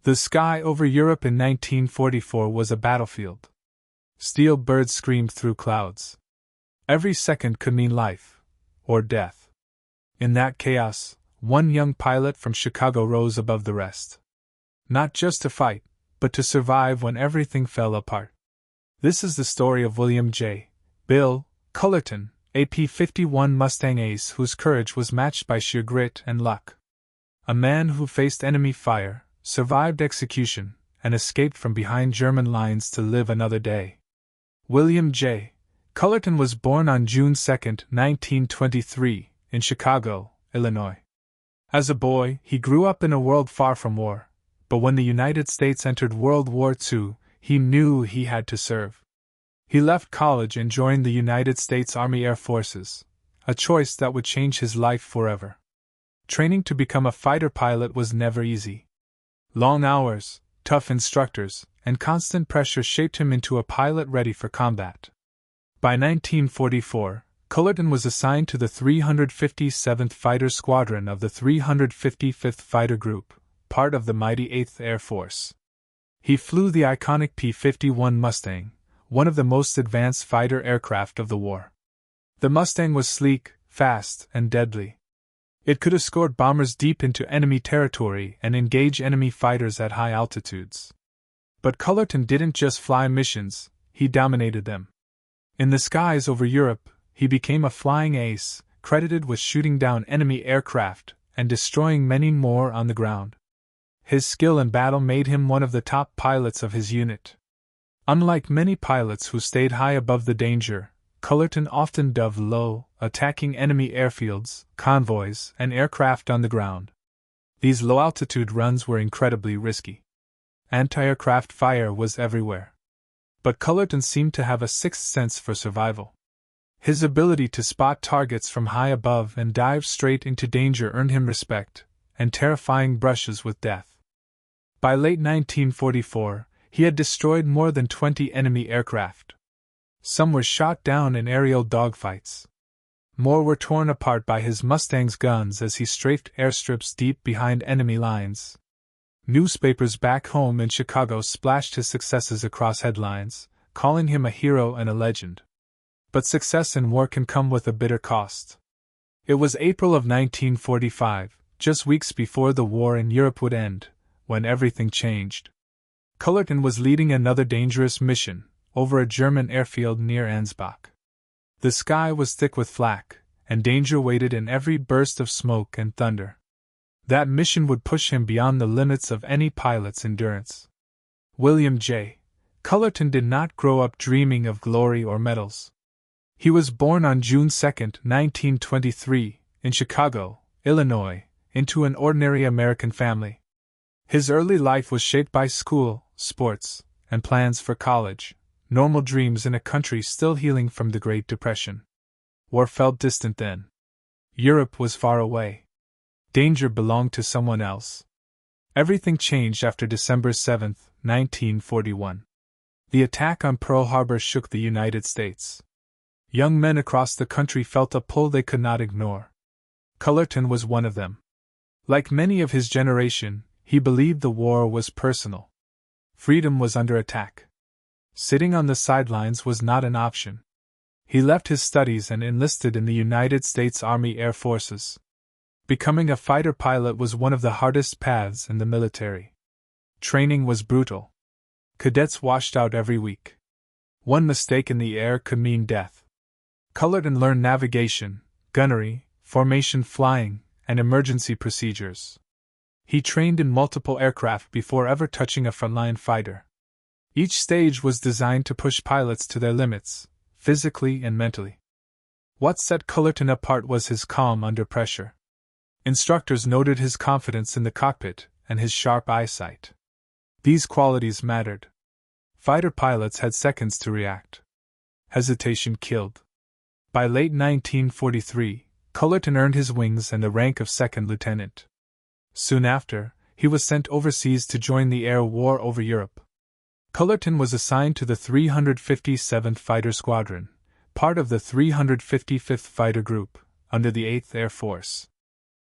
The sky over Europe in 1944 was a battlefield. Steel birds screamed through clouds. Every second could mean life or death. In that chaos, one young pilot from Chicago rose above the rest. Not just to fight, but to survive when everything fell apart. This is the story of William J. Bill Cullerton, a P-51 Mustang ace whose courage was matched by sheer grit and luck. A man who faced enemy fire, survived execution, and escaped from behind German lines to live another day. William J. Cullerton was born on June 2, 1923, in Chicago, Illinois. As a boy, he grew up in a world far from war, but when the United States entered World War II, he knew he had to serve. He left college and joined the United States Army Air Forces, a choice that would change his life forever. Training to become a fighter pilot was never easy. Long hours, tough instructors, and constant pressure shaped him into a pilot ready for combat. By 1944, Cullerton was assigned to the 357th Fighter Squadron of the 355th Fighter Group, part of the mighty 8th Air Force. He flew the iconic P-51 Mustang, one of the most advanced fighter aircraft of the war. The Mustang was sleek, fast, and deadly. It could escort bombers deep into enemy territory and engage enemy fighters at high altitudes. But Cullerton didn't just fly missions, he dominated them. In the skies over Europe, he became a flying ace, credited with shooting down enemy aircraft and destroying many more on the ground. His skill in battle made him one of the top pilots of his unit. Unlike many pilots who stayed high above the danger, Cullerton often dove low, attacking enemy airfields, convoys, and aircraft on the ground. These low-altitude runs were incredibly risky. Anti-aircraft fire was everywhere. But Cullerton seemed to have a sixth sense for survival. His ability to spot targets from high above and dive straight into danger earned him respect, and terrifying brushes with death. By late 1944, he had destroyed more than 20 enemy aircraft. Some were shot down in aerial dogfights. More were torn apart by his Mustang's guns as he strafed airstrips deep behind enemy lines. Newspapers back home in Chicago splashed his successes across headlines, calling him a hero and a legend. But success in war can come with a bitter cost. It was April of 1945, just weeks before the war in Europe would end, when everything changed. Cullerton was leading another dangerous mission, over a German airfield near Ansbach. The sky was thick with flak, and danger waited in every burst of smoke and thunder. That mission would push him beyond the limits of any pilot's endurance. William J. Cullerton did not grow up dreaming of glory or medals. He was born on June 2, 1923, in Chicago, Illinois, into an ordinary American family. His early life was shaped by school, sports, and plans for college, normal dreams in a country still healing from the Great Depression. War felt distant then. Europe was far away. Danger belonged to someone else. Everything changed after December 7, 1941. The attack on Pearl Harbor shook the United States. Young men across the country felt a pull they could not ignore. Cullerton was one of them. Like many of his generation, he believed the war was personal. Freedom was under attack. Sitting on the sidelines was not an option. He left his studies and enlisted in the United States Army Air Forces. Becoming a fighter pilot was one of the hardest paths in the military. Training was brutal. Cadets washed out every week. One mistake in the air could mean death. Cullerton learned navigation, gunnery, formation flying, and emergency procedures. He trained in multiple aircraft before ever touching a frontline fighter. Each stage was designed to push pilots to their limits, physically and mentally. What set Cullerton apart was his calm under pressure. Instructors noted his confidence in the cockpit and his sharp eyesight. These qualities mattered. Fighter pilots had seconds to react. Hesitation killed. By late 1943, Cullerton earned his wings and the rank of second lieutenant. Soon after, he was sent overseas to join the air war over Europe. Cullerton was assigned to the 357th Fighter Squadron, part of the 355th Fighter Group, under the 8th Air Force.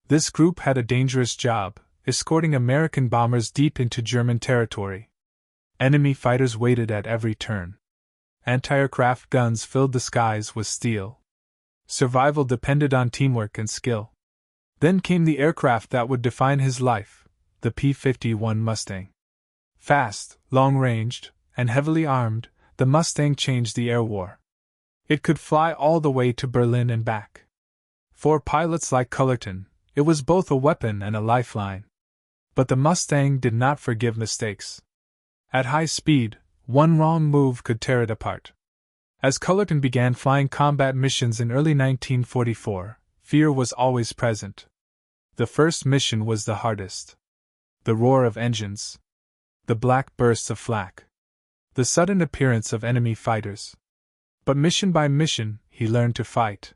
This group had a dangerous job, escorting American bombers deep into German territory. Enemy fighters waited at every turn. Anti-aircraft guns filled the skies with steel. Survival depended on teamwork and skill. Then came the aircraft that would define his life, the P-51 Mustang. Fast, long-ranged, and heavily armed, the Mustang changed the air war. It could fly all the way to Berlin and back. For pilots like Cullerton, it was both a weapon and a lifeline. But the Mustang did not forgive mistakes. At high speed, one wrong move could tear it apart. As Cullerton began flying combat missions in early 1944, fear was always present. The first mission was the hardest. The roar of engines. The black bursts of flak. The sudden appearance of enemy fighters. But mission by mission, he learned to fight.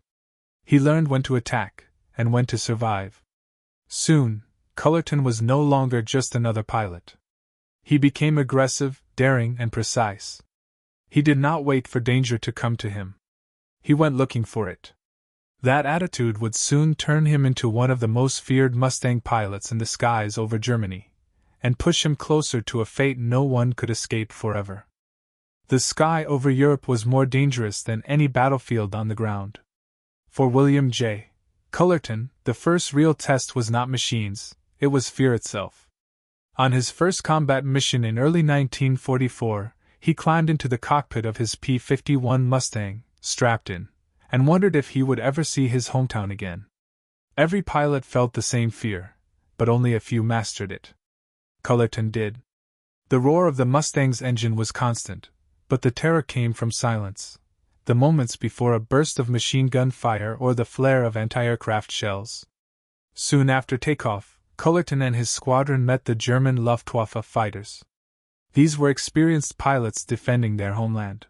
He learned when to attack, and when to survive. Soon, Cullerton was no longer just another pilot. He became aggressive, daring, and precise. He did not wait for danger to come to him. He went looking for it. That attitude would soon turn him into one of the most feared Mustang pilots in the skies over Germany, and push him closer to a fate no one could escape forever. The sky over Europe was more dangerous than any battlefield on the ground. For William J. Cullerton, the first real test was not machines, it was fear itself. On his first combat mission in early 1944, he climbed into the cockpit of his P-51 Mustang, strapped in, and wondered if he would ever see his hometown again. Every pilot felt the same fear, but only a few mastered it. Cullerton did. The roar of the Mustang's engine was constant, but the terror came from silence, the moments before a burst of machine gun fire or the flare of anti-aircraft shells. Soon after takeoff, Cullerton and his squadron met the German Luftwaffe fighters. These were experienced pilots defending their homeland.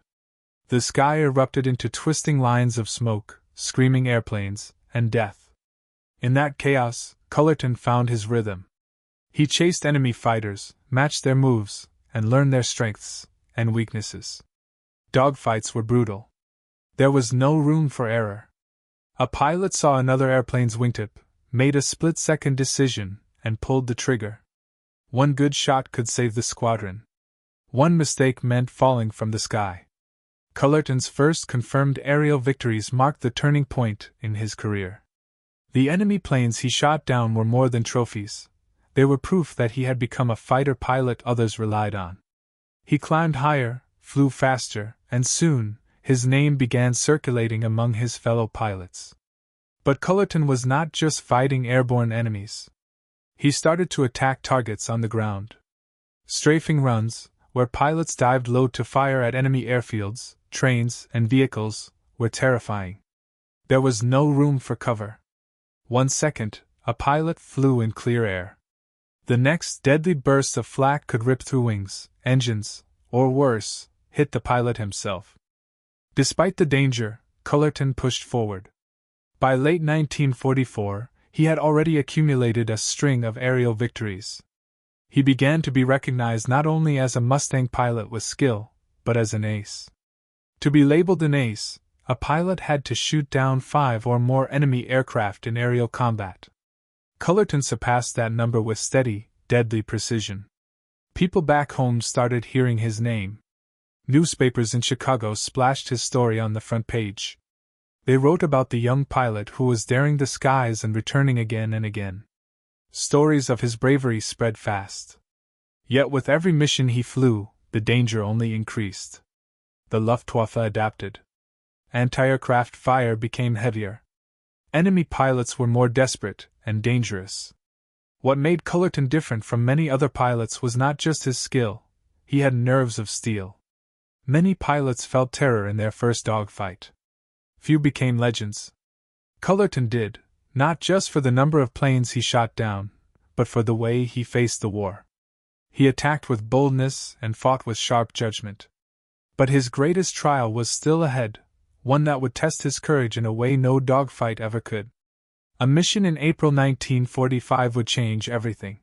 The sky erupted into twisting lines of smoke, screaming airplanes, and death. In that chaos, Cullerton found his rhythm. He chased enemy fighters, matched their moves, and learned their strengths and weaknesses. Dogfights were brutal. There was no room for error. A pilot saw another airplane's wingtip, made a split-second decision, and pulled the trigger. One good shot could save the squadron. One mistake meant falling from the sky. Cullerton's first confirmed aerial victories marked the turning point in his career. The enemy planes he shot down were more than trophies. They were proof that he had become a fighter pilot others relied on. He climbed higher, flew faster, and soon, his name began circulating among his fellow pilots. But Cullerton was not just fighting airborne enemies. He started to attack targets on the ground. Strafing runs, where pilots dived low to fire at enemy airfields, trains, and vehicles, were terrifying. There was no room for cover. 1 second, a pilot flew in clear air. The next deadly burst of flak could rip through wings, engines, or worse, hit the pilot himself. Despite the danger, Cullerton pushed forward. By late 1944, he had already accumulated a string of aerial victories. He began to be recognized not only as a Mustang pilot with skill, but as an ace. To be labeled an ace, a pilot had to shoot down 5 or more enemy aircraft in aerial combat. Cullerton surpassed that number with steady, deadly precision. People back home started hearing his name. Newspapers in Chicago splashed his story on the front page. They wrote about the young pilot who was daring the skies and returning again and again. Stories of his bravery spread fast. Yet with every mission he flew, the danger only increased. The Luftwaffe adapted. Anti-aircraft fire became heavier. Enemy pilots were more desperate and dangerous. What made Cullerton different from many other pilots was not just his skill, he had nerves of steel. Many pilots felt terror in their first dogfight. Few became legends. Cullerton did, not just for the number of planes he shot down, but for the way he faced the war. He attacked with boldness and fought with sharp judgment. But his greatest trial was still ahead, one that would test his courage in a way no dogfight ever could. A mission in April 1945 would change everything.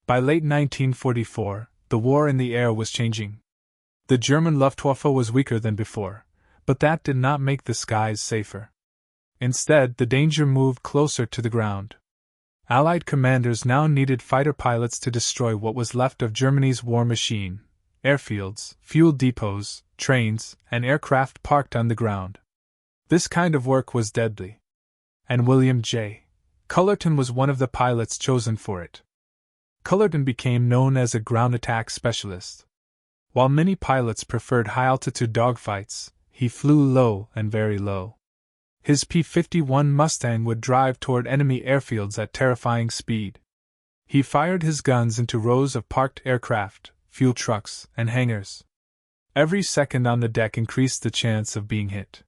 By late 1944, the war in the air was changing. The German Luftwaffe was weaker than before, but that did not make the skies safer. Instead, the danger moved closer to the ground. Allied commanders now needed fighter pilots to destroy what was left of Germany's war machine: airfields, fuel depots, trains, and aircraft parked on the ground. This kind of work was deadly. And William J. Cullerton was one of the pilots chosen for it. Cullerton became known as a ground attack specialist. While many pilots preferred high-altitude dogfights, he flew low and very low. His P-51 Mustang would drive toward enemy airfields at terrifying speed. He fired his guns into rows of parked aircraft, fuel trucks, and hangars. Every second on the deck increased the chance of being hit.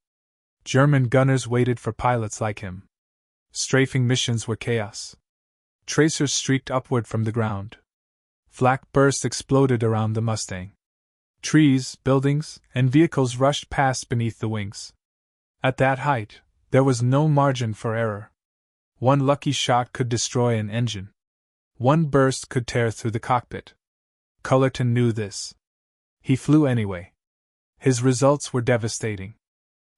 German gunners waited for pilots like him. Strafing missions were chaos. Tracers streaked upward from the ground. Flak bursts exploded around the Mustang. Trees, buildings, and vehicles rushed past beneath the wings. At that height, there was no margin for error. One lucky shot could destroy an engine. One burst could tear through the cockpit. Cullerton knew this. He flew anyway. His results were devastating.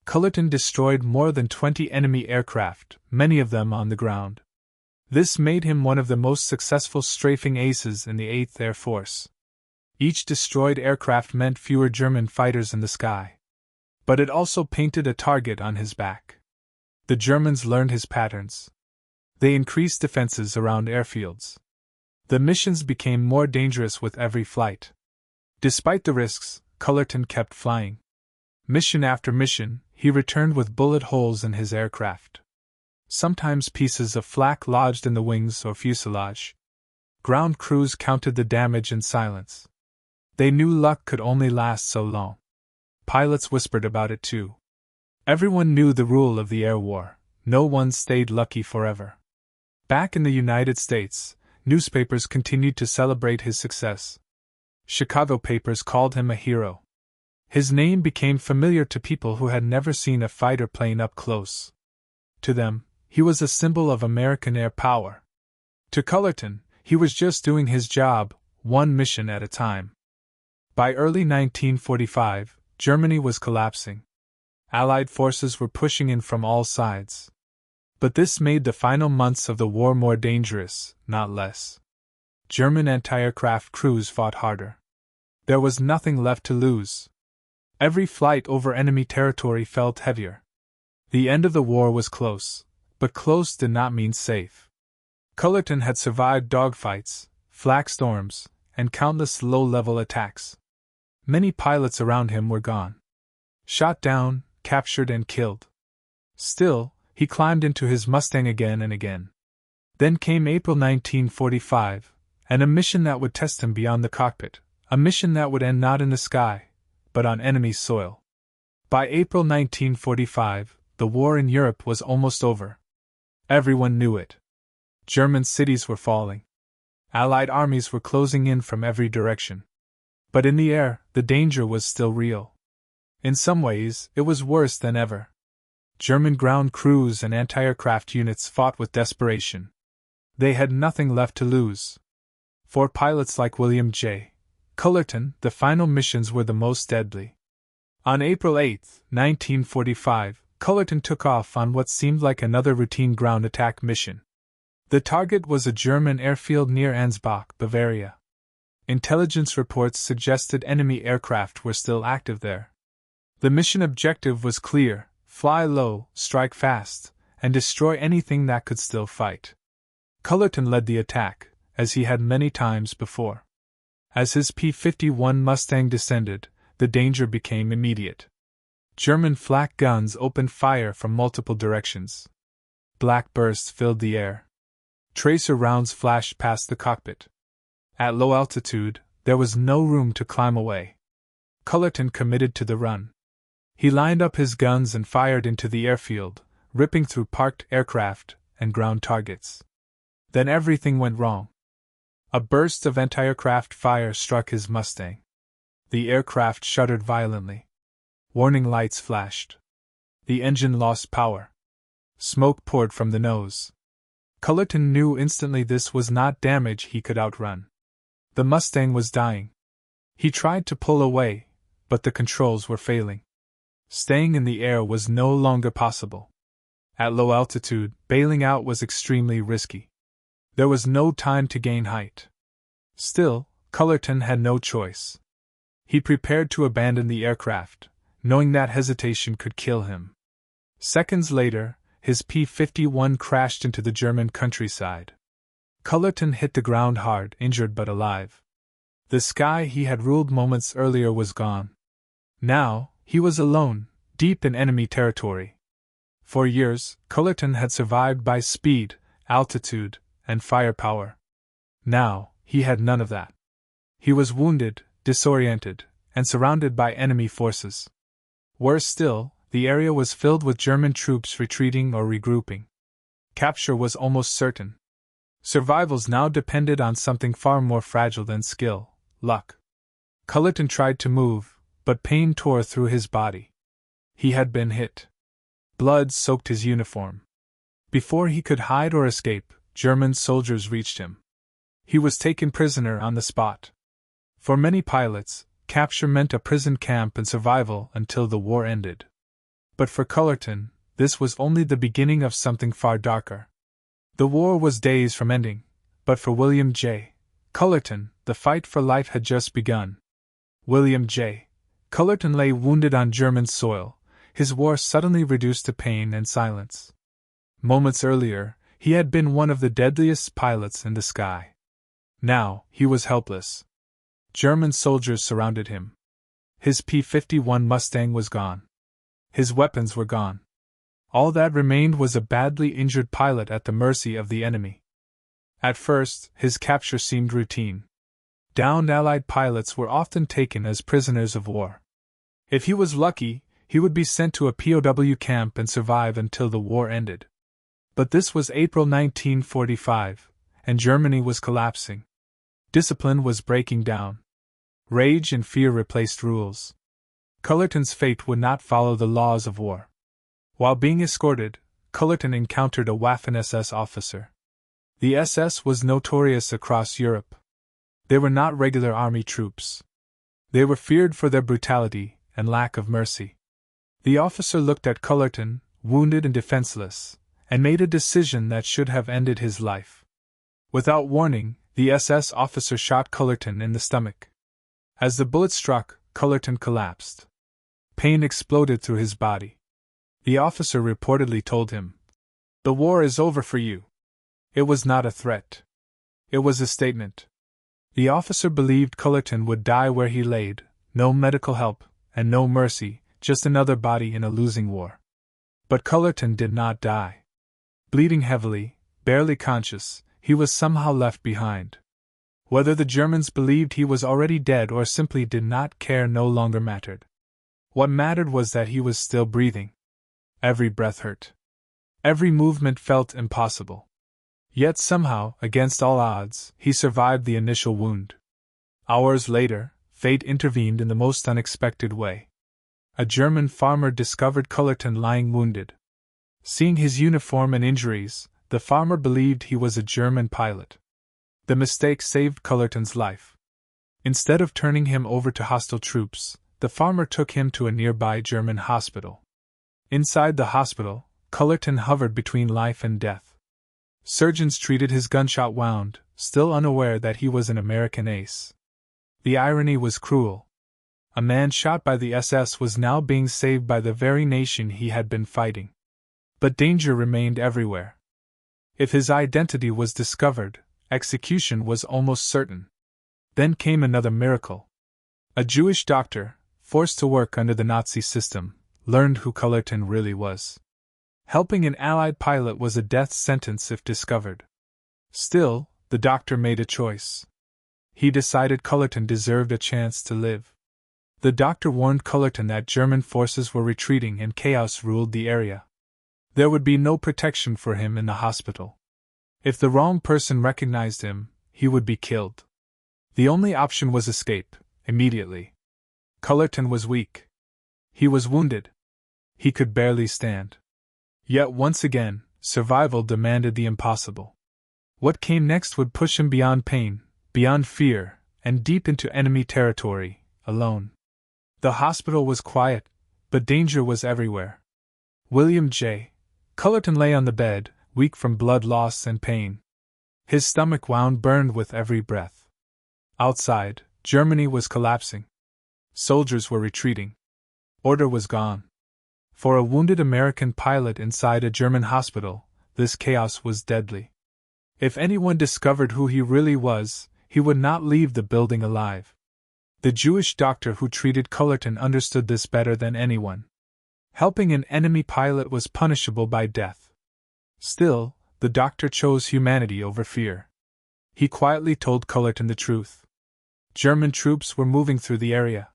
Cullerton destroyed more than 20 enemy aircraft, many of them on the ground. This made him one of the most successful strafing aces in the 8th Air Force. Each destroyed aircraft meant fewer German fighters in the sky. But it also painted a target on his back. The Germans learned his patterns. They increased defenses around airfields. The missions became more dangerous with every flight. Despite the risks, Cullerton kept flying. Mission after mission, he returned with bullet holes in his aircraft. Sometimes pieces of flak lodged in the wings or fuselage. Ground crews counted the damage in silence. They knew luck could only last so long. Pilots whispered about it too. Everyone knew the rule of the air war: no one stayed lucky forever. Back in the United States, newspapers continued to celebrate his success. Chicago papers called him a hero. His name became familiar to people who had never seen a fighter plane up close. To them, he was a symbol of American air power. To Cullerton, he was just doing his job, one mission at a time. By early 1945, Germany was collapsing. Allied forces were pushing in from all sides. But this made the final months of the war more dangerous, not less. German anti-aircraft crews fought harder. There was nothing left to lose. Every flight over enemy territory felt heavier. The end of the war was close, but close did not mean safe. Cullerton had survived dogfights, flak storms, and countless low-level attacks. Many pilots around him were gone. Shot down, captured and killed. Still, he climbed into his Mustang again and again. Then came April 1945, and a mission that would test him beyond the cockpit, a mission that would end not in the sky, but on enemy soil. By April 1945, the war in Europe was almost over. Everyone knew it. German cities were falling. Allied armies were closing in from every direction. But in the air, the danger was still real. In some ways, it was worse than ever. German ground crews and anti-aircraft units fought with desperation. They had nothing left to lose. For pilots like William J. Cullerton, the final missions were the most deadly. On April 8, 1945, Cullerton took off on what seemed like another routine ground attack mission. The target was a German airfield near Ansbach, Bavaria. Intelligence reports suggested enemy aircraft were still active there. The mission objective was clear: fly low, strike fast, and destroy anything that could still fight. Cullerton led the attack, as he had many times before. As his P-51 Mustang descended, the danger became immediate. German flak guns opened fire from multiple directions. Black bursts filled the air. Tracer rounds flashed past the cockpit. At low altitude, there was no room to climb away. Cullerton committed to the run. He lined up his guns and fired into the airfield, ripping through parked aircraft and ground targets. Then everything went wrong. A burst of anti-aircraft fire struck his Mustang. The aircraft shuddered violently. Warning lights flashed. The engine lost power. Smoke poured from the nose. Cullerton knew instantly this was not damage he could outrun. The Mustang was dying. He tried to pull away, but the controls were failing. Staying in the air was no longer possible. At low altitude, bailing out was extremely risky. There was no time to gain height. Still, Cullerton had no choice. He prepared to abandon the aircraft, knowing that hesitation could kill him. Seconds later, his P-51 crashed into the German countryside. Cullerton hit the ground hard, injured but alive. The sky he had ruled moments earlier was gone. Now, he was alone, deep in enemy territory. For years, Cullerton had survived by speed, altitude, and firepower. Now, he had none of that. He was wounded, disoriented, and surrounded by enemy forces. Worse still, the area was filled with German troops retreating or regrouping. Capture was almost certain. Survivals now depended on something far more fragile than skill: luck. Cullerton tried to move, but pain tore through his body. He had been hit. Blood soaked his uniform. Before he could hide or escape, German soldiers reached him. He was taken prisoner on the spot. For many pilots, capture meant a prison camp and survival until the war ended. But for Cullerton, this was only the beginning of something far darker. The war was days from ending, but for William J. Cullerton, the fight for life had just begun. William J. Cullerton lay wounded on German soil, his war suddenly reduced to pain and silence. Moments earlier, he had been one of the deadliest pilots in the sky. Now, he was helpless. German soldiers surrounded him. His P-51 Mustang was gone. His weapons were gone. All that remained was a badly injured pilot at the mercy of the enemy. At first, his capture seemed routine. Downed Allied pilots were often taken as prisoners of war. If he was lucky, he would be sent to a POW camp and survive until the war ended. But this was April 1945, and Germany was collapsing. Discipline was breaking down. Rage and fear replaced rules. Cullerton's fate would not follow the laws of war. While being escorted, Cullerton encountered a Waffen-SS officer. The SS was notorious across Europe. They were not regular army troops. They were feared for their brutality and lack of mercy. The officer looked at Cullerton, wounded and defenseless, and made a decision that should have ended his life. Without warning, the SS officer shot Cullerton in the stomach. As the bullet struck, Cullerton collapsed. Pain exploded through his body. The officer reportedly told him, "The war is over for you." It was not a threat. It was a statement. The officer believed Cullerton would die where he laid, no medical help, and no mercy, just another body in a losing war. But Cullerton did not die. Bleeding heavily, barely conscious, he was somehow left behind. Whether the Germans believed he was already dead or simply did not care no longer mattered. What mattered was that he was still breathing. Every breath hurt. Every movement felt impossible. Yet somehow, against all odds, he survived the initial wound. Hours later, fate intervened in the most unexpected way. A German farmer discovered Cullerton lying wounded. Seeing his uniform and injuries, the farmer believed he was a German pilot. The mistake saved Cullerton's life. Instead of turning him over to hostile troops, the farmer took him to a nearby German hospital. Inside the hospital, Cullerton hovered between life and death. Surgeons treated his gunshot wound, still unaware that he was an American ace. The irony was cruel. A man shot by the SS was now being saved by the very nation he had been fighting. But danger remained everywhere. If his identity was discovered, execution was almost certain. Then came another miracle. A Jewish doctor, forced to work under the Nazi system, learned who Cullerton really was. Helping an Allied pilot was a death sentence if discovered. Still, the doctor made a choice. He decided Cullerton deserved a chance to live. The doctor warned Cullerton that German forces were retreating and chaos ruled the area. There would be no protection for him in the hospital. If the wrong person recognized him, he would be killed. The only option was escape, immediately. Cullerton was weak. He was wounded. He could barely stand. Yet once again, survival demanded the impossible. What came next would push him beyond pain, beyond fear, and deep into enemy territory, alone. The hospital was quiet, but danger was everywhere. William J. Cullerton lay on the bed, weak from blood loss and pain. His stomach wound burned with every breath. Outside, Germany was collapsing. Soldiers were retreating. Order was gone. For a wounded American pilot inside a German hospital, this chaos was deadly. If anyone discovered who he really was, he would not leave the building alive. The Jewish doctor who treated Cullerton understood this better than anyone. Helping an enemy pilot was punishable by death. Still, the doctor chose humanity over fear. He quietly told Cullerton the truth. German troops were moving through the area.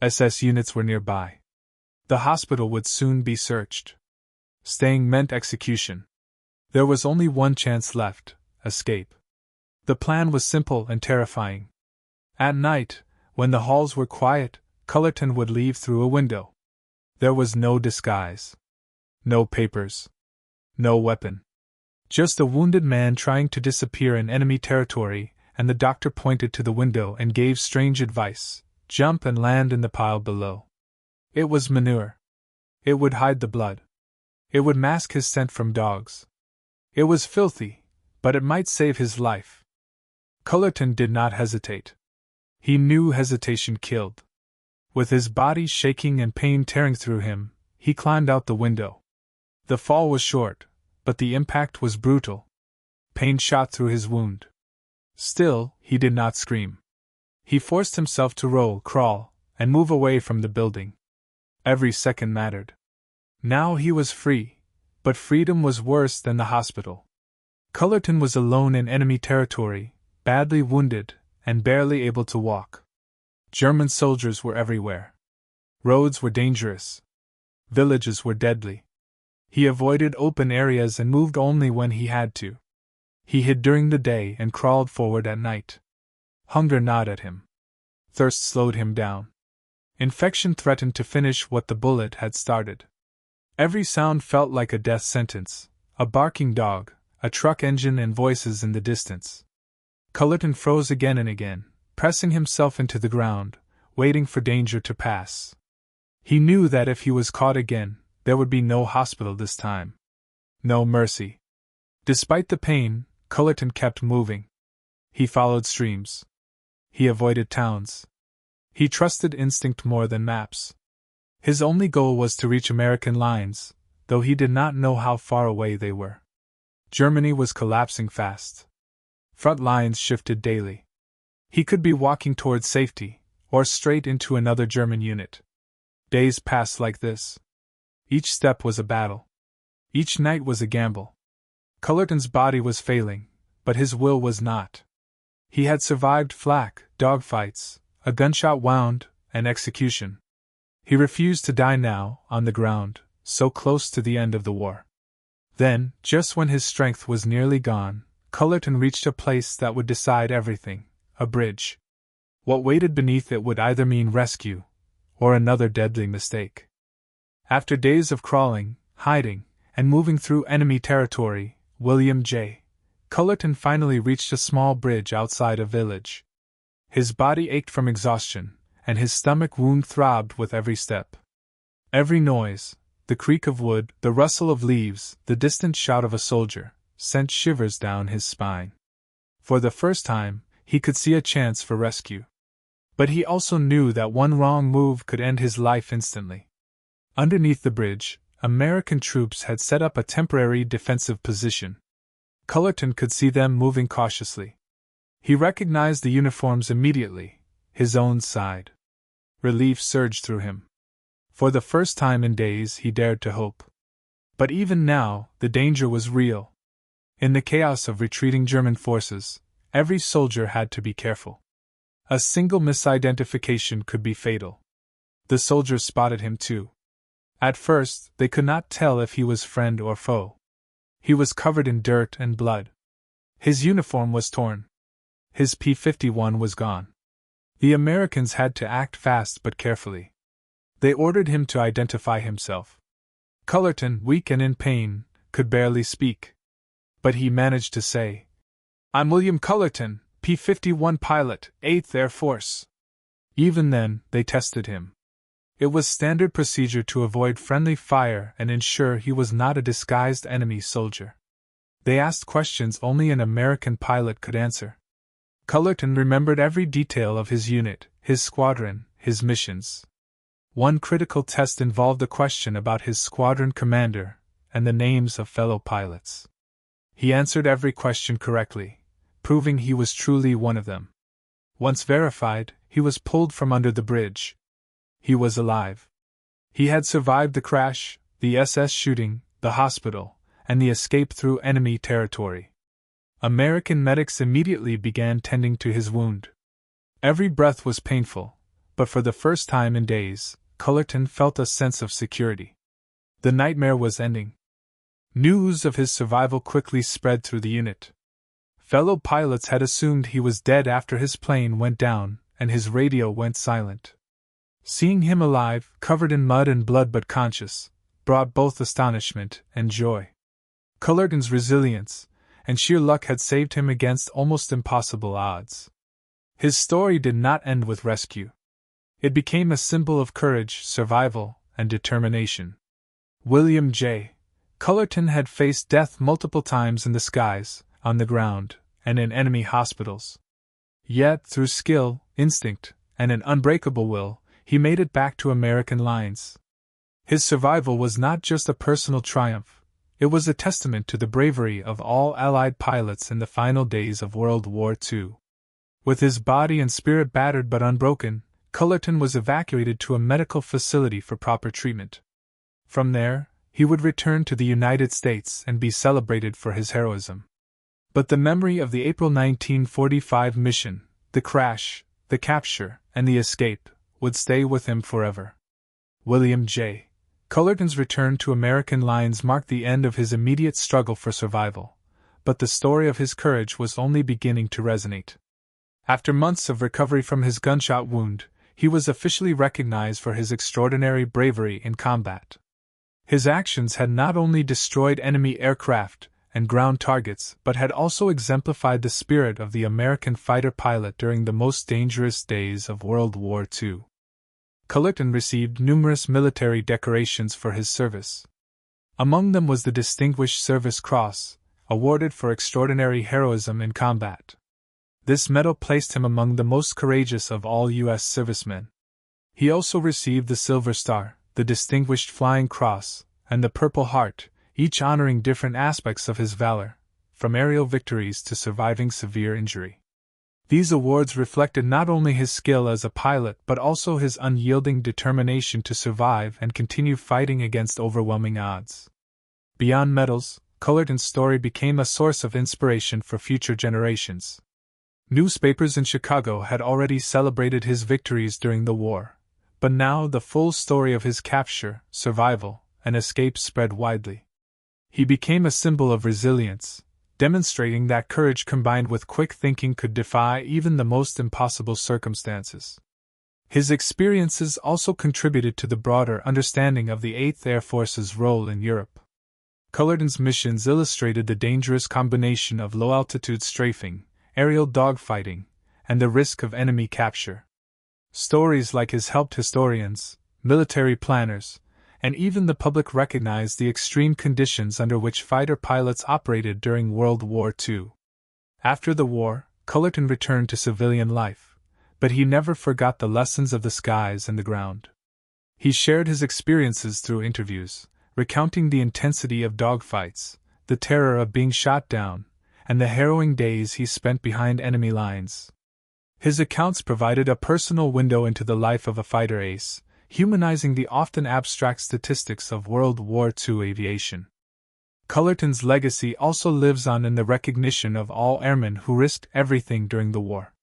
SS units were nearby. The hospital would soon be searched. Staying meant execution. There was only one chance left: escape. The plan was simple and terrifying. At night, when the halls were quiet, Cullerton would leave through a window. There was no disguise. No papers. No weapon. Just a wounded man trying to disappear in enemy territory, and the doctor pointed to the window and gave strange advice: jump and land in the pile below. It was manure. It would hide the blood. It would mask his scent from dogs. It was filthy, but it might save his life. Cullerton did not hesitate. He knew hesitation killed. With his body shaking and pain tearing through him, he climbed out the window. The fall was short, but the impact was brutal. Pain shot through his wound. Still, he did not scream. He forced himself to roll, crawl, and move away from the building. Every second mattered. Now he was free, but freedom was worse than the hospital. Cullerton was alone in enemy territory, badly wounded, and barely able to walk. German soldiers were everywhere. Roads were dangerous. Villages were deadly. He avoided open areas and moved only when he had to. He hid during the day and crawled forward at night. Hunger gnawed at him. Thirst slowed him down. Infection threatened to finish what the bullet had started. Every sound felt like a death sentence: a barking dog, a truck engine, and voices in the distance. Cullerton froze again and again, pressing himself into the ground, waiting for danger to pass. He knew that if he was caught again, there would be no hospital this time. No mercy. Despite the pain, Cullerton kept moving. He followed streams. He avoided towns. He trusted instinct more than maps. His only goal was to reach American lines, though he did not know how far away they were. Germany was collapsing fast. Front lines shifted daily. He could be walking towards safety, or straight into another German unit. Days passed like this. Each step was a battle. Each night was a gamble. Cullerton's body was failing, but his will was not. He had survived flak, dogfights, a gunshot wound, and execution. He refused to die now, on the ground, so close to the end of the war. Then, just when his strength was nearly gone, Cullerton reached a place that would decide everything: a bridge. What waited beneath it would either mean rescue, or another deadly mistake. After days of crawling, hiding, and moving through enemy territory, William J. Cullerton finally reached a small bridge outside a village. His body ached from exhaustion, and his stomach wound throbbed with every step. Every noise, the creak of wood, the rustle of leaves, the distant shout of a soldier, sent shivers down his spine. For the first time, he could see a chance for rescue. But he also knew that one wrong move could end his life instantly. Underneath the bridge, American troops had set up a temporary defensive position. Cullerton could see them moving cautiously. He recognized the uniforms immediately: his own side. Relief surged through him. For the first time in days, he dared to hope. But even now, the danger was real. In the chaos of retreating German forces, every soldier had to be careful. A single misidentification could be fatal. The soldiers spotted him too. At first, they could not tell if he was friend or foe. He was covered in dirt and blood. His uniform was torn. His P-51 was gone. The Americans had to act fast but carefully. They ordered him to identify himself. Cullerton, weak and in pain, could barely speak. But he managed to say, "I'm William Cullerton, P-51 pilot, 8th Air Force." Even then, they tested him. It was standard procedure to avoid friendly fire and ensure he was not a disguised enemy soldier. They asked questions only an American pilot could answer. Cullerton remembered every detail of his unit, his squadron, his missions. One critical test involved a question about his squadron commander and the names of fellow pilots. He answered every question correctly, proving he was truly one of them. Once verified, he was pulled from under the bridge. He was alive. He had survived the crash, the SS shooting, the hospital, and the escape through enemy territory. American medics immediately began tending to his wound. Every breath was painful, but for the first time in days, Cullerton felt a sense of security. The nightmare was ending. News of his survival quickly spread through the unit. Fellow pilots had assumed he was dead after his plane went down and his radio went silent. Seeing him alive, covered in mud and blood but conscious, brought both astonishment and joy. Cullerton's resilience and sheer luck had saved him against almost impossible odds. His story did not end with rescue. It became a symbol of courage, survival, and determination. William J. Cullerton had faced death multiple times in the skies, on the ground, and in enemy hospitals. Yet, through skill, instinct, and an unbreakable will, he made it back to American lines. His survival was not just a personal triumph, it was a testament to the bravery of all Allied pilots in the final days of World War II. With his body and spirit battered but unbroken, Cullerton was evacuated to a medical facility for proper treatment. From there, he would return to the United States and be celebrated for his heroism. But the memory of the April 1945 mission, the crash, the capture, and the escape, would stay with him forever. William J. Cullerton's return to American lines marked the end of his immediate struggle for survival, but the story of his courage was only beginning to resonate. After months of recovery from his gunshot wound, he was officially recognized for his extraordinary bravery in combat. His actions had not only destroyed enemy aircraft and ground targets but had also exemplified the spirit of the American fighter pilot during the most dangerous days of World War II. Cullerton received numerous military decorations for his service. Among them was the Distinguished Service Cross, awarded for extraordinary heroism in combat. This medal placed him among the most courageous of all U.S. servicemen. He also received the Silver Star, the Distinguished Flying Cross, and the Purple Heart, each honoring different aspects of his valor, from aerial victories to surviving severe injury. These awards reflected not only his skill as a pilot but also his unyielding determination to survive and continue fighting against overwhelming odds. Beyond medals, Cullerton's story became a source of inspiration for future generations. Newspapers in Chicago had already celebrated his victories during the war, but now the full story of his capture, survival, and escape spread widely. He became a symbol of resilience, demonstrating that courage combined with quick thinking could defy even the most impossible circumstances. His experiences also contributed to the broader understanding of the 8th Air Force's role in Europe. Cullerton's missions illustrated the dangerous combination of low-altitude strafing, aerial dogfighting, and the risk of enemy capture. Stories like his helped historians, military planners, and even the public recognize the extreme conditions under which fighter pilots operated during World War II. After the war, Cullerton returned to civilian life, but he never forgot the lessons of the skies and the ground. He shared his experiences through interviews, recounting the intensity of dogfights, the terror of being shot down, and the harrowing days he spent behind enemy lines. His accounts provided a personal window into the life of a fighter ace, humanizing the often abstract statistics of World War II aviation. Cullerton's legacy also lives on in the recognition of all airmen who risked everything during the war.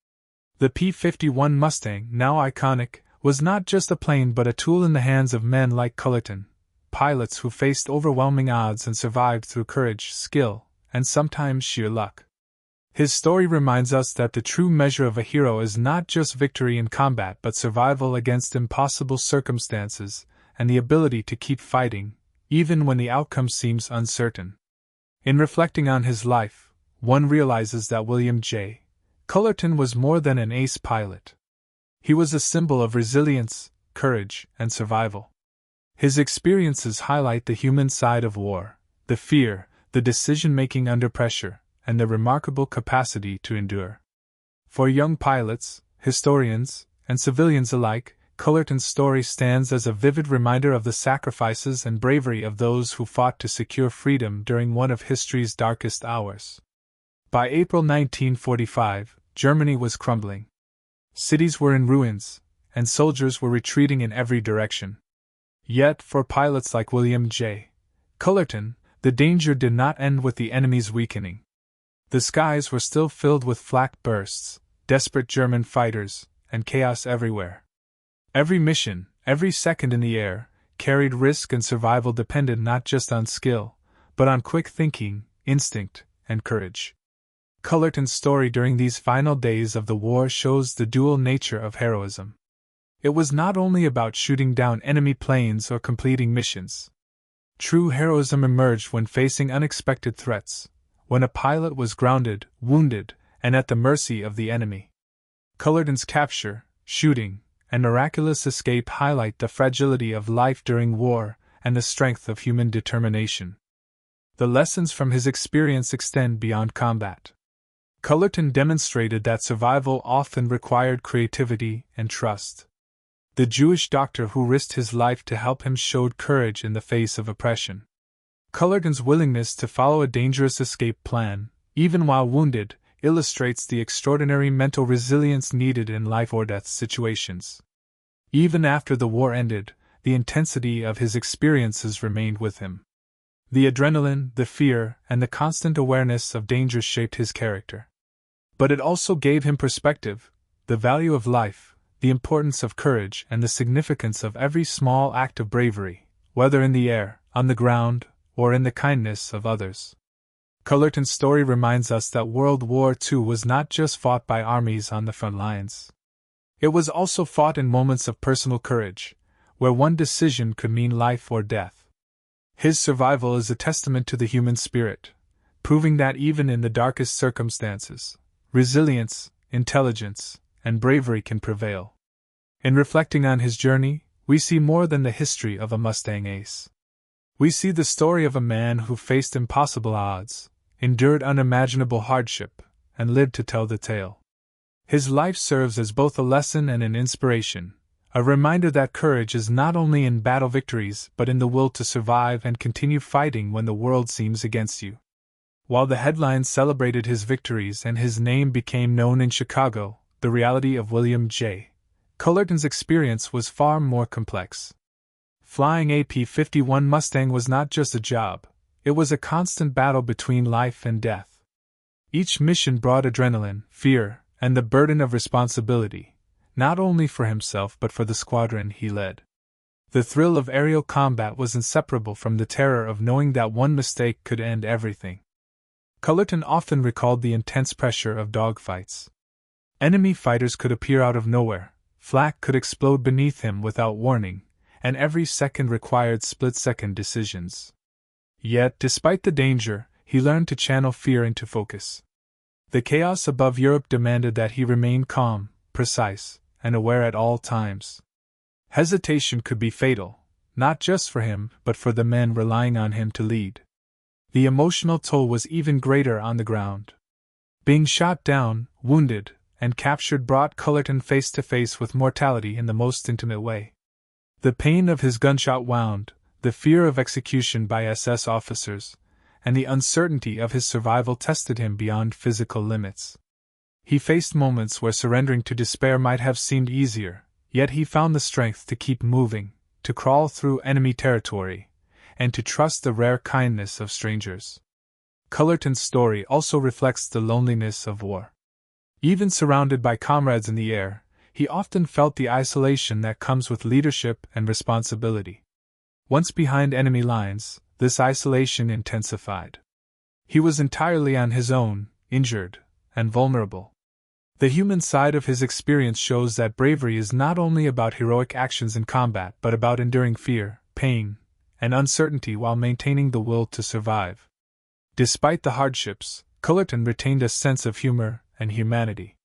The P-51 Mustang, now iconic, was not just a plane but a tool in the hands of men like Cullerton, pilots who faced overwhelming odds and survived through courage, skill, and sometimes sheer luck. His story reminds us that the true measure of a hero is not just victory in combat but survival against impossible circumstances and the ability to keep fighting, even when the outcome seems uncertain. In reflecting on his life, one realizes that William J. Cullerton was more than an ace pilot. He was a symbol of resilience, courage, and survival. His experiences highlight the human side of war, the fear, the decision-making under pressure, and the remarkable capacity to endure. For young pilots, historians, and civilians alike, Cullerton's story stands as a vivid reminder of the sacrifices and bravery of those who fought to secure freedom during one of history's darkest hours. By April 1945, Germany was crumbling. Cities were in ruins, and soldiers were retreating in every direction. Yet, for pilots like William J. Cullerton, the danger did not end with the enemy's weakening. The skies were still filled with flak bursts, desperate German fighters, and chaos everywhere. Every mission, every second in the air, carried risk, and survival depended not just on skill, but on quick thinking, instinct, and courage. Cullerton's story during these final days of the war shows the dual nature of heroism. It was not only about shooting down enemy planes or completing missions. True heroism emerged when facing unexpected threats, when a pilot was grounded, wounded, and at the mercy of the enemy. Cullerton's capture, shooting, and miraculous escape highlight the fragility of life during war and the strength of human determination. The lessons from his experience extend beyond combat. Cullerton demonstrated that survival often required creativity and trust. The Jewish doctor who risked his life to help him showed courage in the face of oppression. Cullerton's willingness to follow a dangerous escape plan, even while wounded, illustrates the extraordinary mental resilience needed in life-or-death situations. Even after the war ended, the intensity of his experiences remained with him. The adrenaline, the fear, and the constant awareness of danger shaped his character. But it also gave him perspective, the value of life, the importance of courage, and the significance of every small act of bravery, whether in the air, on the ground, or in the kindness of others. Cullerton's story reminds us that World War II was not just fought by armies on the front lines. It was also fought in moments of personal courage, where one decision could mean life or death. His survival is a testament to the human spirit, proving that even in the darkest circumstances, resilience, intelligence, and bravery can prevail. In reflecting on his journey, we see more than the history of a Mustang ace. We see the story of a man who faced impossible odds, endured unimaginable hardship, and lived to tell the tale. His life serves as both a lesson and an inspiration, a reminder that courage is not only in battle victories but in the will to survive and continue fighting when the world seems against you. While the headlines celebrated his victories and his name became known in Chicago, the reality of William J. Cullerton's experience was far more complex. Flying a P-51 Mustang was not just a job, it was a constant battle between life and death. Each mission brought adrenaline, fear, and the burden of responsibility, not only for himself but for the squadron he led. The thrill of aerial combat was inseparable from the terror of knowing that one mistake could end everything. Cullerton often recalled the intense pressure of dogfights. Enemy fighters could appear out of nowhere, flak could explode beneath him without warning, and every second required split-second decisions. Yet, despite the danger, he learned to channel fear into focus. The chaos above Europe demanded that he remain calm, precise, and aware at all times. Hesitation could be fatal, not just for him but for the men relying on him to lead. The emotional toll was even greater on the ground. Being shot down, wounded, and captured brought Cullerton face to face with mortality in the most intimate way. The pain of his gunshot wound, the fear of execution by SS officers, and the uncertainty of his survival tested him beyond physical limits. He faced moments where surrendering to despair might have seemed easier, yet he found the strength to keep moving, to crawl through enemy territory, and to trust the rare kindness of strangers. Cullerton's story also reflects the loneliness of war. Even surrounded by comrades in the air, he often felt the isolation that comes with leadership and responsibility. Once behind enemy lines, this isolation intensified. He was entirely on his own, injured, and vulnerable. The human side of his experience shows that bravery is not only about heroic actions in combat but about enduring fear, pain, and uncertainty while maintaining the will to survive. Despite the hardships, Cullerton retained a sense of humor and humanity.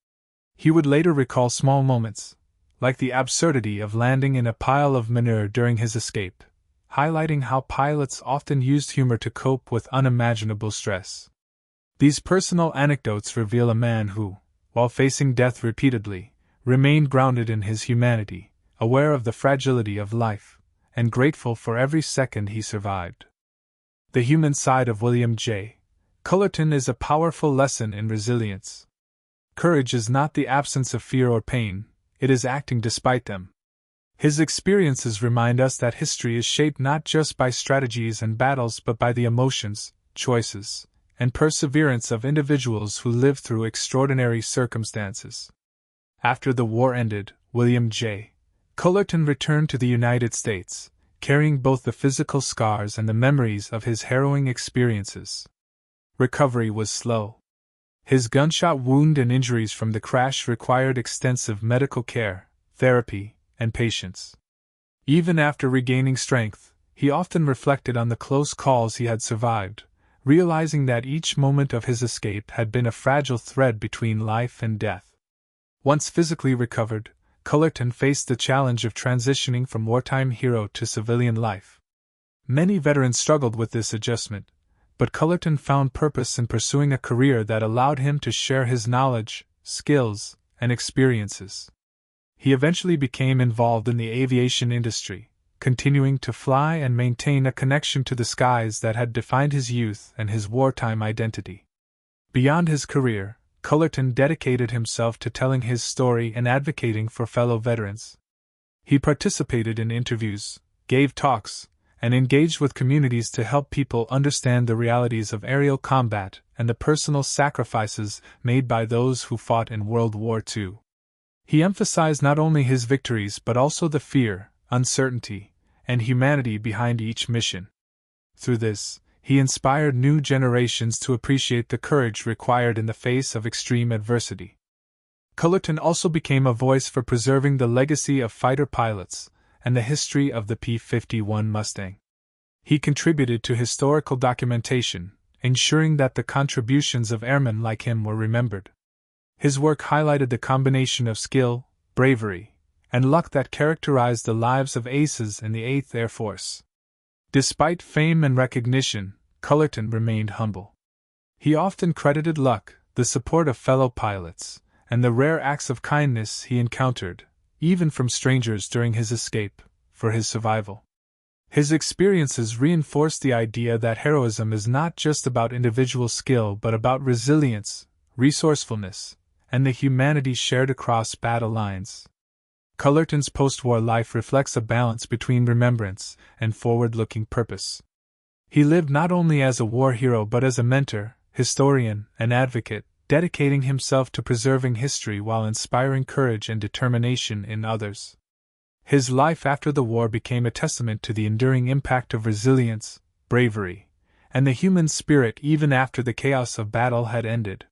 He would later recall small moments, like the absurdity of landing in a pile of manure during his escape, highlighting how pilots often used humor to cope with unimaginable stress. These personal anecdotes reveal a man who, while facing death repeatedly, remained grounded in his humanity, aware of the fragility of life, and grateful for every second he survived. The human side of William J. Cullerton is a powerful lesson in resilience. Courage is not the absence of fear or pain, it is acting despite them. His experiences remind us that history is shaped not just by strategies and battles but by the emotions, choices, and perseverance of individuals who lived through extraordinary circumstances. After the war ended, William J. Cullerton returned to the United States, carrying both the physical scars and the memories of his harrowing experiences. Recovery was slow. His gunshot wound and injuries from the crash required extensive medical care, therapy, and patience. Even after regaining strength, he often reflected on the close calls he had survived, realizing that each moment of his escape had been a fragile thread between life and death. Once physically recovered, Cullerton faced the challenge of transitioning from wartime hero to civilian life. Many veterans struggled with this adjustment, but Cullerton found purpose in pursuing a career that allowed him to share his knowledge, skills, and experiences. He eventually became involved in the aviation industry, continuing to fly and maintain a connection to the skies that had defined his youth and his wartime identity. Beyond his career, Cullerton dedicated himself to telling his story and advocating for fellow veterans. He participated in interviews, gave talks, and engaged with communities to help people understand the realities of aerial combat and the personal sacrifices made by those who fought in World War II. He emphasized not only his victories but also the fear, uncertainty, and humanity behind each mission. Through this, he inspired new generations to appreciate the courage required in the face of extreme adversity. Cullerton also became a voice for preserving the legacy of fighter pilots and the history of the P-51 Mustang. He contributed to historical documentation, ensuring that the contributions of airmen like him were remembered. His work highlighted the combination of skill, bravery, and luck that characterized the lives of aces in the 8th Air Force. Despite fame and recognition, Cullerton remained humble. He often credited luck, the support of fellow pilots, and the rare acts of kindness he encountered, even from strangers during his escape, for his survival. His experiences reinforced the idea that heroism is not just about individual skill but about resilience, resourcefulness, and the humanity shared across battle lines. Cullerton's post-war life reflects a balance between remembrance and forward-looking purpose. He lived not only as a war hero but as a mentor, historian, and advocate, dedicating himself to preserving history while inspiring courage and determination in others. His life after the war became a testament to the enduring impact of resilience, bravery, and the human spirit even after the chaos of battle had ended.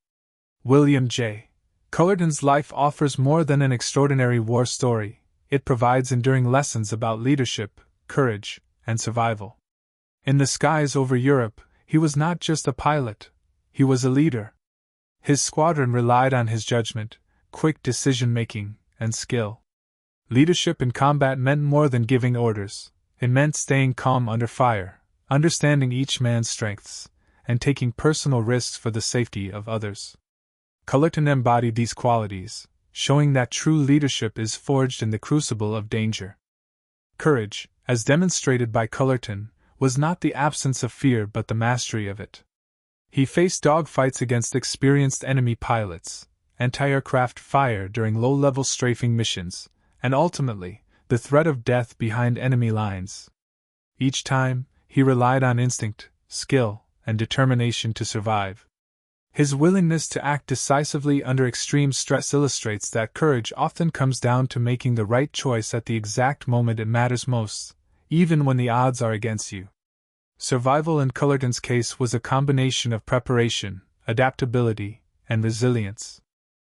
William J. Cullerton's life offers more than an extraordinary war story, it provides enduring lessons about leadership, courage, and survival. In the skies over Europe, he was not just a pilot, he was a leader. His squadron relied on his judgment, quick decision-making, and skill. Leadership in combat meant more than giving orders, it meant staying calm under fire, understanding each man's strengths, and taking personal risks for the safety of others. Cullerton embodied these qualities, showing that true leadership is forged in the crucible of danger. Courage, as demonstrated by Cullerton, was not the absence of fear but the mastery of it. He faced dogfights against experienced enemy pilots, anti-aircraft fire during low-level strafing missions, and ultimately, the threat of death behind enemy lines. Each time, he relied on instinct, skill, and determination to survive. His willingness to act decisively under extreme stress illustrates that courage often comes down to making the right choice at the exact moment it matters most, even when the odds are against you. Survival in Cullerton's case was a combination of preparation, adaptability, and resilience.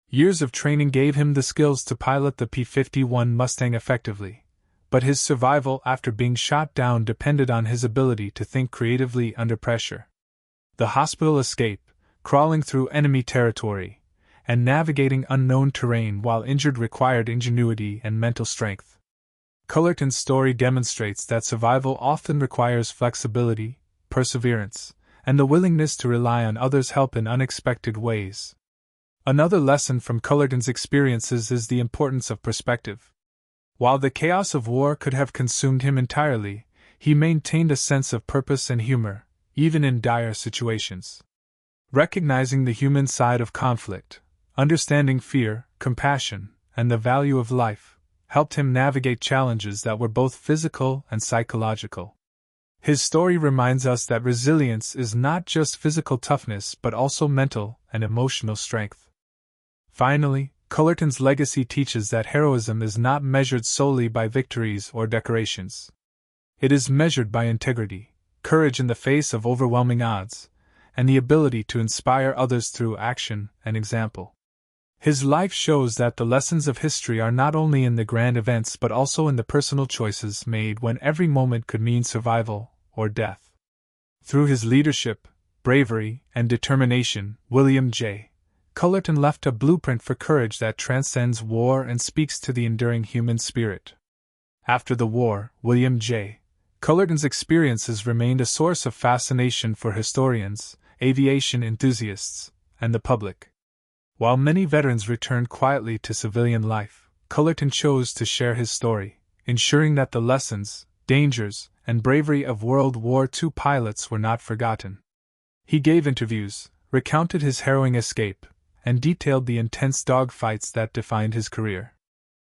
Years of training gave him the skills to pilot the P-51 Mustang effectively, but his survival after being shot down depended on his ability to think creatively under pressure. The hospital escape, crawling through enemy territory, and navigating unknown terrain while injured required ingenuity and mental strength. Cullerton's story demonstrates that survival often requires flexibility, perseverance, and the willingness to rely on others' help in unexpected ways. Another lesson from Cullerton's experiences is the importance of perspective. While the chaos of war could have consumed him entirely, he maintained a sense of purpose and humor, even in dire situations. Recognizing the human side of conflict, understanding fear, compassion, and the value of life, helped him navigate challenges that were both physical and psychological. His story reminds us that resilience is not just physical toughness but also mental and emotional strength. Finally, Cullerton's legacy teaches that heroism is not measured solely by victories or decorations. It is measured by integrity, courage in the face of overwhelming odds, and the ability to inspire others through action and example. His life shows that the lessons of history are not only in the grand events but also in the personal choices made when every moment could mean survival or death. Through his leadership, bravery, and determination, William J. Cullerton left a blueprint for courage that transcends war and speaks to the enduring human spirit. After the war, William J. Cullerton's experiences remained a source of fascination for historians, aviation enthusiasts, and the public. While many veterans returned quietly to civilian life, Cullerton chose to share his story, ensuring that the lessons, dangers, and bravery of World War II pilots were not forgotten. He gave interviews, recounted his harrowing escape, and detailed the intense dogfights that defined his career.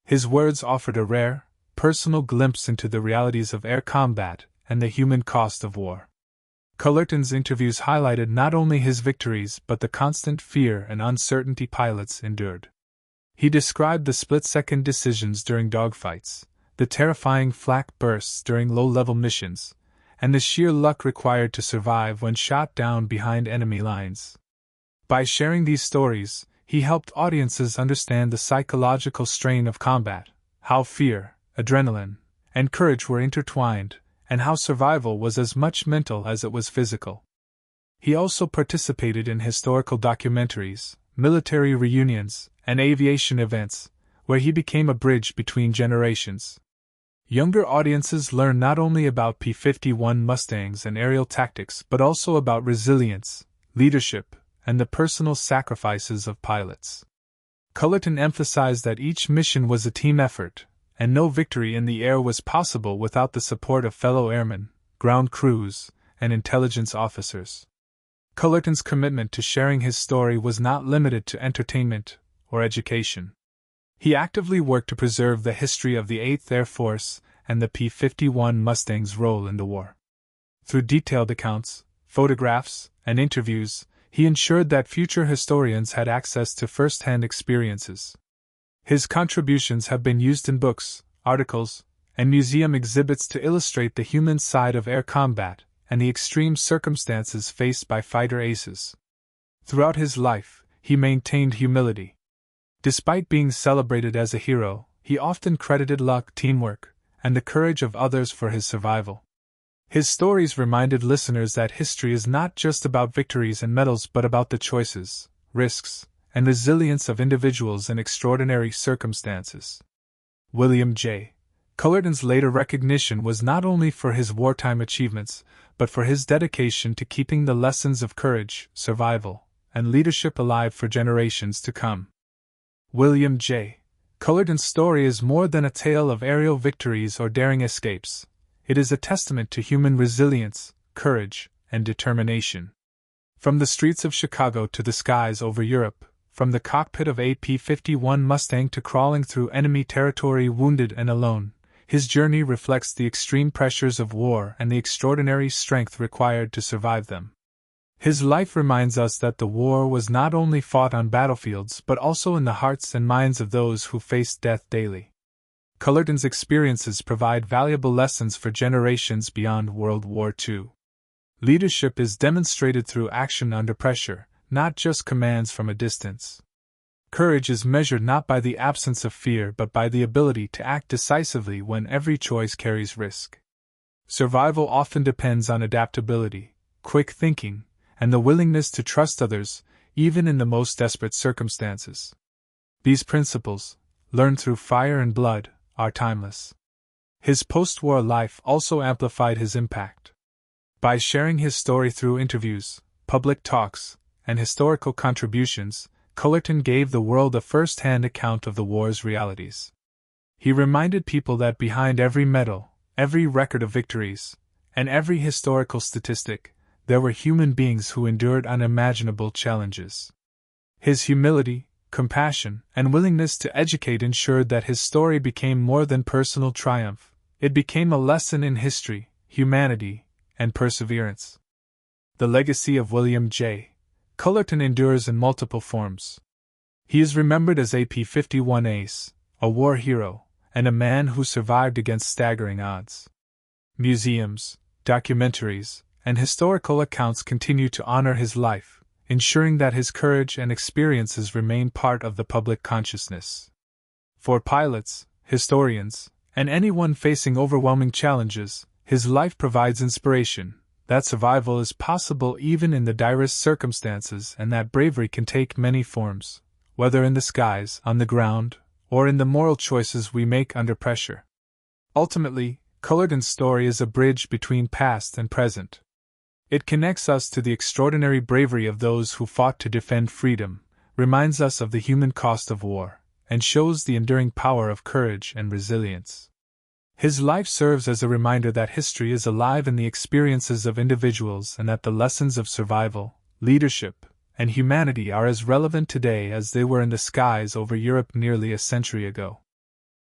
His words offered a rare, personal glimpse into the realities of air combat and the human cost of war. Cullerton's interviews highlighted not only his victories but the constant fear and uncertainty pilots endured. He described the split-second decisions during dogfights, the terrifying flak bursts during low-level missions, and the sheer luck required to survive when shot down behind enemy lines. By sharing these stories, he helped audiences understand the psychological strain of combat, how fear, adrenaline, and courage were intertwined, and how survival was as much mental as it was physical. He also participated in historical documentaries, military reunions, and aviation events, where he became a bridge between generations. Younger audiences learned not only about P-51 Mustangs and aerial tactics but also about resilience, leadership, and the personal sacrifices of pilots. Cullerton emphasized that each mission was a team effort, and no victory in the air was possible without the support of fellow airmen, ground crews, and intelligence officers. Cullerton's commitment to sharing his story was not limited to entertainment or education. He actively worked to preserve the history of the 8th Air Force and the P-51 Mustang's role in the war. Through detailed accounts, photographs, and interviews, he ensured that future historians had access to first-hand experiences. His contributions have been used in books, articles, and museum exhibits to illustrate the human side of air combat and the extreme circumstances faced by fighter aces. Throughout his life, he maintained humility. Despite being celebrated as a hero, he often credited luck, teamwork, and the courage of others for his survival. His stories reminded listeners that history is not just about victories and medals but about the choices, risks, and resilience of individuals in extraordinary circumstances. William J. Cullerton's later recognition was not only for his wartime achievements, but for his dedication to keeping the lessons of courage, survival, and leadership alive for generations to come. William J. Cullerton's story is more than a tale of aerial victories or daring escapes. It is a testament to human resilience, courage, and determination. From the streets of Chicago to the skies over Europe, from the cockpit of a P-51 Mustang to crawling through enemy territory wounded and alone, his journey reflects the extreme pressures of war and the extraordinary strength required to survive them. His life reminds us that the war was not only fought on battlefields but also in the hearts and minds of those who faced death daily. Cullerton's experiences provide valuable lessons for generations beyond World War II. Leadership is demonstrated through action under pressure, not just commands from a distance. Courage is measured not by the absence of fear but by the ability to act decisively when every choice carries risk. Survival often depends on adaptability, quick thinking, and the willingness to trust others, even in the most desperate circumstances. These principles, learned through fire and blood, are timeless. His post-war life also amplified his impact. By sharing his story through interviews, public talks, and historical contributions, Cullerton gave the world a first-hand account of the war's realities. He reminded people that behind every medal, every record of victories, and every historical statistic, there were human beings who endured unimaginable challenges. His humility, compassion, and willingness to educate ensured that his story became more than personal triumph. It became a lesson in history, humanity, and perseverance. The legacy of William J. Cullerton endures in multiple forms. He is remembered as a P-51 ace, a war hero, and a man who survived against staggering odds. Museums, documentaries, and historical accounts continue to honor his life, ensuring that his courage and experiences remain part of the public consciousness. For pilots, historians, and anyone facing overwhelming challenges, his life provides inspiration that survival is possible even in the direst circumstances and that bravery can take many forms, whether in the skies, on the ground, or in the moral choices we make under pressure. Ultimately, Cullerton's story is a bridge between past and present. It connects us to the extraordinary bravery of those who fought to defend freedom, reminds us of the human cost of war, and shows the enduring power of courage and resilience. His life serves as a reminder that history is alive in the experiences of individuals and that the lessons of survival, leadership, and humanity are as relevant today as they were in the skies over Europe nearly a century ago.